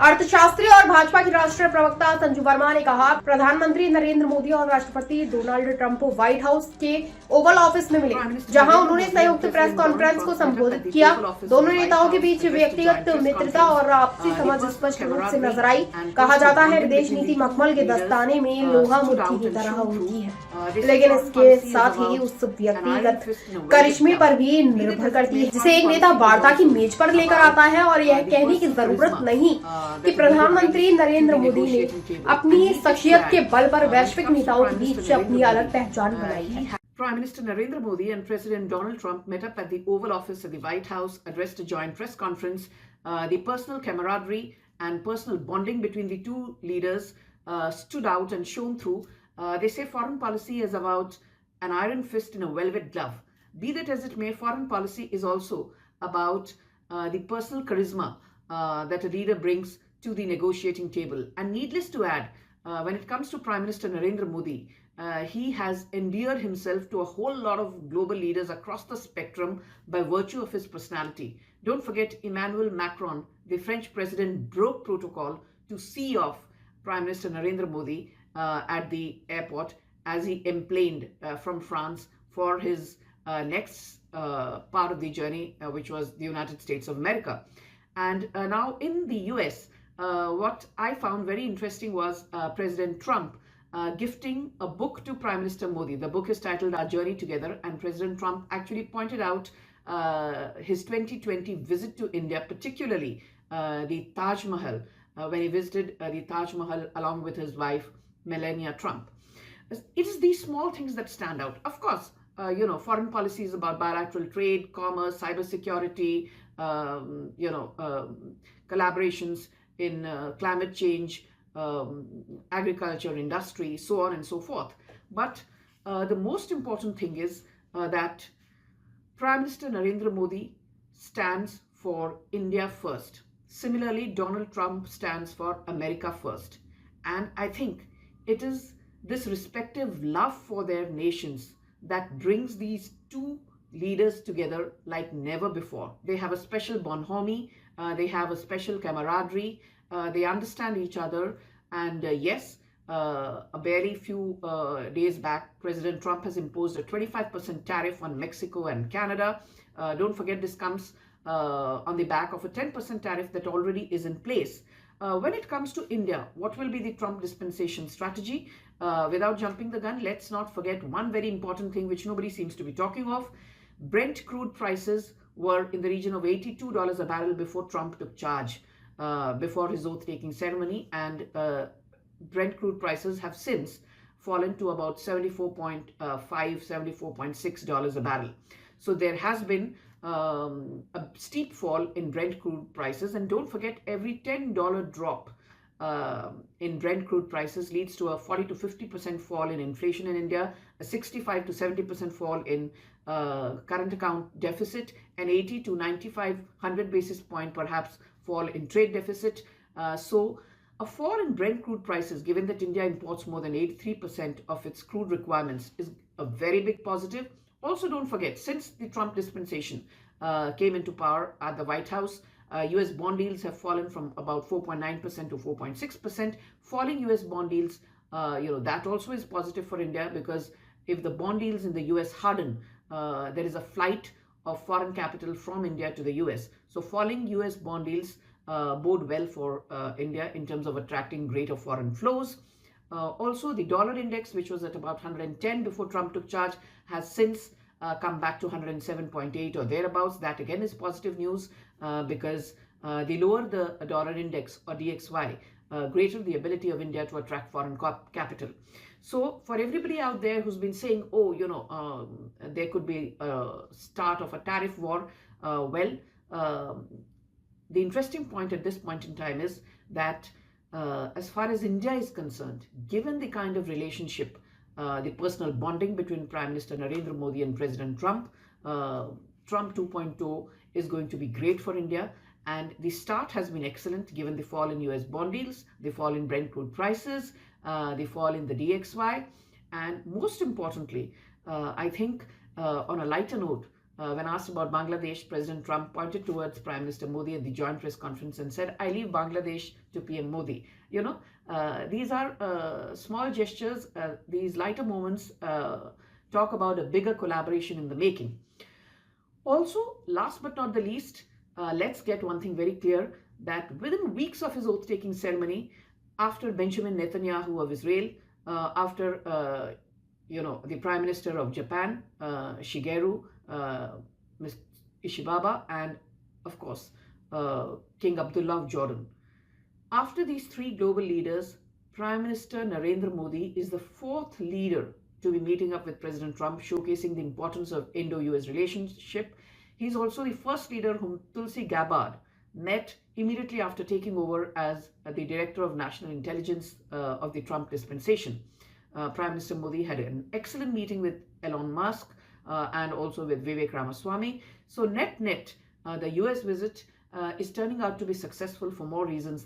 अर्थशास्त्री और भाजपा के राष्ट्रीय प्रवक्ता संजू वर्मा ने कहा, प्रधानमंत्री नरेंद्र मोदी और राष्ट्रपति डोनाल्ड ट्रंप व्हाइट हाउस के ओवल ऑफिस में मिले, जहां उन्होंने संयुक्त प्रेस कॉन्फ्रेंस को संबोधित किया। दोनों नेताओं के बीच व्यक्तिगत मित्रता और आपसी समझ स्पष्ट रूप से नजर आई। कहा जाता है, विदेश नीति मखमल के दस्ताने में लोहा मुट्ठी की तरह उनकी है, लेकिन इसके साथ ही उस व्यक्तिगत करिश्मे पर भी निर्भर करती है जिसे एक नेता वार्ता की मेज पर लेकर आता है। और यह कहने की जरूरत नहीं कि प्रधानमंत्री नरेंद्र मोदी ने अपनी शख्सियत के बल पर वैश्विक नेताओं के बीच अपनी अलग पहचान बनाई है। Prime Minister Narendra Modi and President Donald Trump met up at the Oval Office at the White House, addressed a joint press conference. The personal camaraderie and personal bonding between the two leaders stood out and shone through. They say foreign policy is about an iron fist in a velvet glove. Be that as it may, foreign policy is also about the personal charisma that a leader brings to the negotiating table. And needless to add, when it comes to Prime Minister Narendra Modi, he has endeared himself to a whole lot of global leaders across the spectrum by virtue of his personality. Don't forget, Emmanuel Macron, the French president, broke protocol to see off Prime Minister Narendra Modi at the airport as he emplaned from France for his next part of the journey, which was the United States of America. And now in the US, what I found very interesting was President Trump gifting a book to Prime Minister Modi. The book is titled Our Journey Together, and President Trump actually pointed out his 2020 visit to India, particularly the Taj Mahal, when he visited the Taj Mahal along with his wife, Melania Trump. It is these small things that stand out. Of course, foreign policy is about bilateral trade, commerce, cybersecurity, collaborations in climate change, agriculture, industry, so on and so forth. But the most important thing is that Prime Minister Narendra Modi stands for India first. Similarly, Donald Trump stands for America first. And I think it is this respective love for their nations that brings these two leaders together like never before. They have a special bonhomie, they have a special camaraderie, they understand each other. And yes, a barely few days back, President Trump has imposed a 25% tariff on Mexico and Canada. Don't forget, this comes on the back of a 10% tariff that already is in place. When it comes to India, what will be the Trump dispensation strategy? Without jumping the gun, let's not forget one very important thing which nobody seems to be talking of. Brent crude prices were in the region of $82 a barrel before Trump took charge, before his oath-taking ceremony, and Brent crude prices have since fallen to about $74.5, $74.6 a barrel. So there has been a steep fall in Brent crude prices, and don't forget, every $10 drop in Brent crude prices leads to a 40 to 50% fall in inflation in India, a 65 to 70% fall in current account deficit, and 80 to 95, 100 basis point perhaps fall in trade deficit. So a fall in Brent crude prices, given that India imports more than 83% of its crude requirements, is a very big positive. Also, don't forget, since the Trump dispensation came into power at the White House, US bond yields have fallen from about 4.9% to 4.6%. Falling US bond yields, that also is positive for India, because if the bond yields in the US harden, there is a flight of foreign capital from India to the US. So falling US bond yields bode well for India in terms of attracting greater foreign flows. Also, the dollar index, which was at about 110 before Trump took charge, has since come back to 107.8 or thereabouts. That again is positive news, because the lower the dollar index or DXY, greater the ability of India to attract foreign capital. So for everybody out there who's been saying, there could be a start of a tariff war, the interesting point at this point in time is that as far as India is concerned, given the kind of relationship, the personal bonding between Prime Minister Narendra Modi and President Trump, Trump 2.0 is going to be great for India. And the start has been excellent, given the fall in US bond yields, the fall in Brent crude prices, the fall in the DXY. And most importantly, I think On a lighter note, when asked about Bangladesh, President Trump pointed towards Prime Minister Modi at the joint press conference and said, "I leave Bangladesh to PM Modi." These are small gestures. These lighter moments talk about a bigger collaboration in the making. Also, last but not the least, let's get one thing very clear, that within weeks of his oath-taking ceremony, after Benjamin Netanyahu of Israel, after the Prime Minister of Japan, Shigeru, Ms. Ishibaba, and of course, King Abdullah of Jordan. After these three global leaders, Prime Minister Narendra Modi is the fourth leader to be meeting up with President Trump, showcasing the importance of Indo-US relationship. He's also the first leader whom Tulsi Gabbard met immediately after taking over as the Director of National Intelligence of the Trump dispensation. Prime Minister Modi had an excellent meeting with Elon Musk and also with Vivek Ramaswamy. So net, the US visit is turning out to be successful for more reasons